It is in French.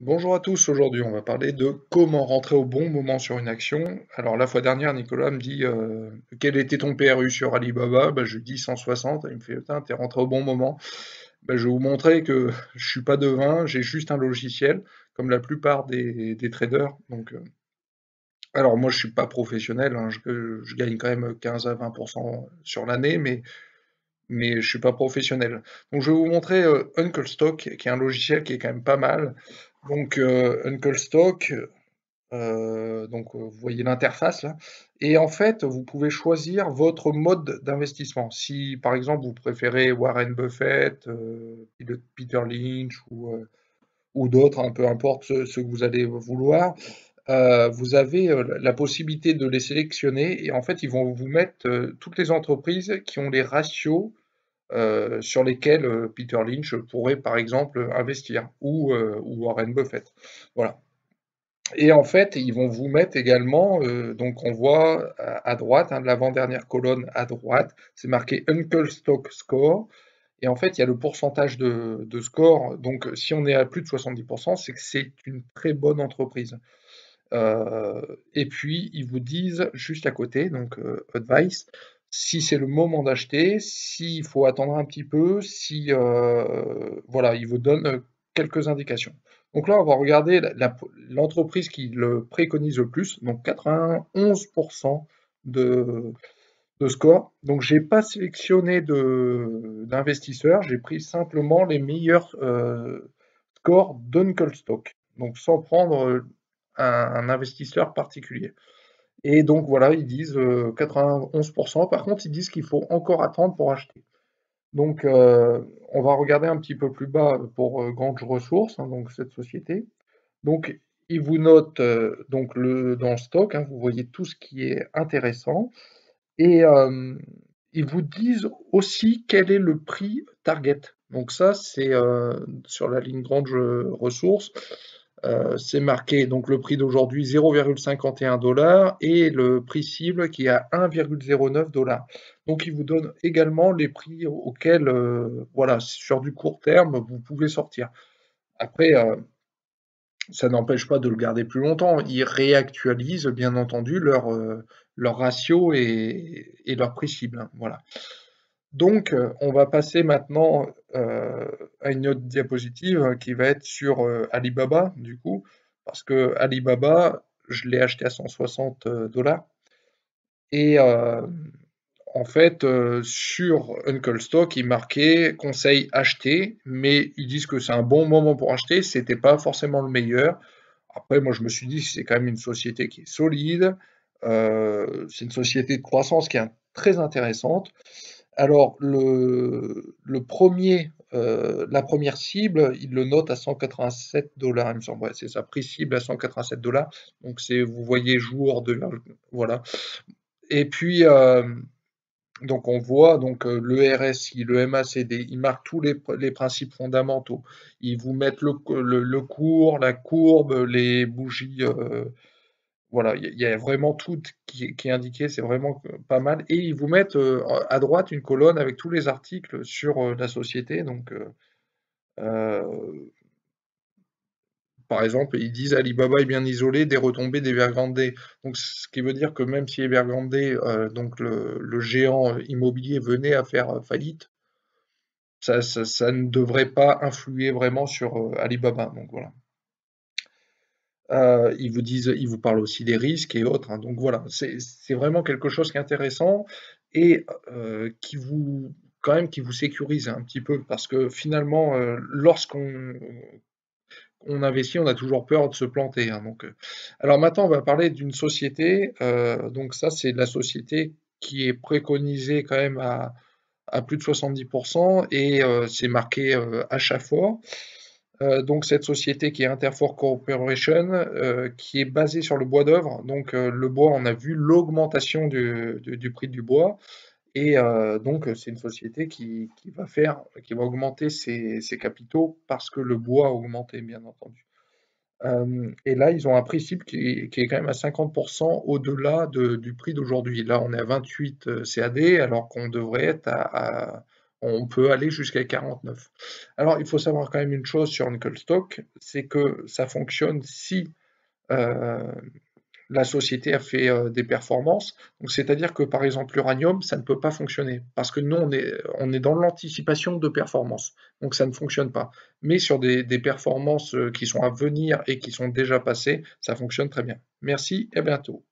Bonjour à tous, aujourd'hui on va parler de comment rentrer au bon moment sur une action. Alors la fois dernière, Nicolas me dit quel était ton PRU sur Alibaba? Bah, je lui dis 160, il me fait putain, t'es rentré au bon moment. Bah, je vais vous montrer que je suis pas devin, j'ai juste un logiciel, comme la plupart des traders. Alors moi je suis pas professionnel, hein, je gagne quand même 15 à 20% sur l'année, mais je suis pas professionnel. Donc je vais vous montrer Uncle Stock, qui est un logiciel qui est quand même pas mal. Uncle Stock, vous voyez l'interface là, et en fait, vous pouvez choisir votre mode d'investissement. Si par exemple vous préférez Warren Buffett, Peter Lynch ou d'autres, hein, peu importe ceux que vous allez vouloir, vous avez la possibilité de les sélectionner et en fait ils vont vous mettre toutes les entreprises qui ont les ratios sur lesquels Peter Lynch pourrait par exemple investir ou Warren Buffett. Voilà. Et en fait, ils vont vous mettre également, donc on voit à droite, hein, l'avant-dernière colonne à droite, c'est marqué Uncle Stock Score. Et en fait, il y a le pourcentage de score. Donc, si on est à plus de 70%, c'est que c'est une très bonne entreprise. Et puis, ils vous disent juste à côté, donc Advice, si c'est le moment d'acheter, s'il faut attendre un petit peu, si voilà, ils vous donnent quelques indications. Donc là, on va regarder l'entreprise qui le préconise le plus, donc 91% de, de score. Donc, j'ai pas sélectionné d'investisseurs, j'ai pris simplement les meilleurs scores d'Uncle Stock, donc sans prendre un investisseur particulier. Et donc voilà, ils disent 91%. Par contre, ils disent qu'il faut encore attendre pour acheter. Donc, on va regarder un petit peu plus bas pour Grange Ressources, hein, donc cette société. Donc, ils vous notent donc dans le stock, hein, vous voyez tout ce qui est intéressant. Et ils vous disent aussi quel est le prix target. Donc ça, c'est sur la ligne Grange Ressources. C'est marqué donc le prix d'aujourd'hui 0,51 $ et le prix cible qui est à 1,09 $. Donc il vous donne également les prix auxquels, voilà, sur du court terme, vous pouvez sortir. Après, ça n'empêche pas de le garder plus longtemps. Ils réactualisent bien entendu leur ratio et leur prix cible, hein, voilà. Donc, on va passer maintenant à une autre diapositive qui va être sur Alibaba, du coup, parce que Alibaba, je l'ai acheté à 160 dollars. Et en fait, sur Uncle Stock, il marquait conseil acheter, mais ils disent que c'est un bon moment pour acheter, c'était pas forcément le meilleur. Après, moi, je me suis dit, c'est quand même une société qui est solide, c'est une société de croissance qui est très intéressante. Alors, la première cible, il le note à 187 dollars, il me semble. Ouais, c'est ça, prix cible à 187 dollars. Donc, vous voyez, jour de. Voilà. Et puis, donc, on voit donc, le RSI, le MACD, ils marquent tous les principes fondamentaux. Ils vous mettent le cours, la courbe, les bougies. Voilà, il y a vraiment tout qui est indiqué, c'est vraiment pas mal. Et ils vous mettent à droite une colonne avec tous les articles sur la société. Donc, euh, par exemple, ils disent Alibaba est bien isolé des retombées d'Evergrande. Donc, ce qui veut dire que même si Evergrande, donc le géant immobilier, venait à faire faillite, ça ne devrait pas influer vraiment sur Alibaba. Donc voilà. Ils vous parlent aussi des risques et autres, hein. Donc voilà, c'est vraiment quelque chose qui est intéressant et quand même qui vous sécurise un petit peu parce que finalement, lorsqu'on on investit, on a toujours peur de se planter, hein. Alors maintenant, on va parler d'une société. Donc ça, c'est la société qui est préconisée quand même à plus de 70% et c'est marqué achat fort. Donc cette société qui est Interfor Corporation, qui est basée sur le bois d'œuvre. Donc le bois, on a vu l'augmentation du prix du bois. Et donc c'est une société qui va augmenter ses capitaux parce que le bois a augmenté, bien entendu. Et là, ils ont un prix cible qui est quand même à 50% au-delà du prix d'aujourd'hui. Là, on est à 28 CAD, alors qu'on devrait être On peut aller jusqu'à 49. Alors, il faut savoir quand même une chose sur Nickel Stock, c'est que ça fonctionne si euh, la société a fait des performances. Donc, c'est-à-dire que par exemple l'uranium, ça ne peut pas fonctionner parce que nous, on est dans l'anticipation de performance. Donc, ça ne fonctionne pas. Mais sur des performances qui sont à venir et qui sont déjà passées, ça fonctionne très bien. Merci et à bientôt.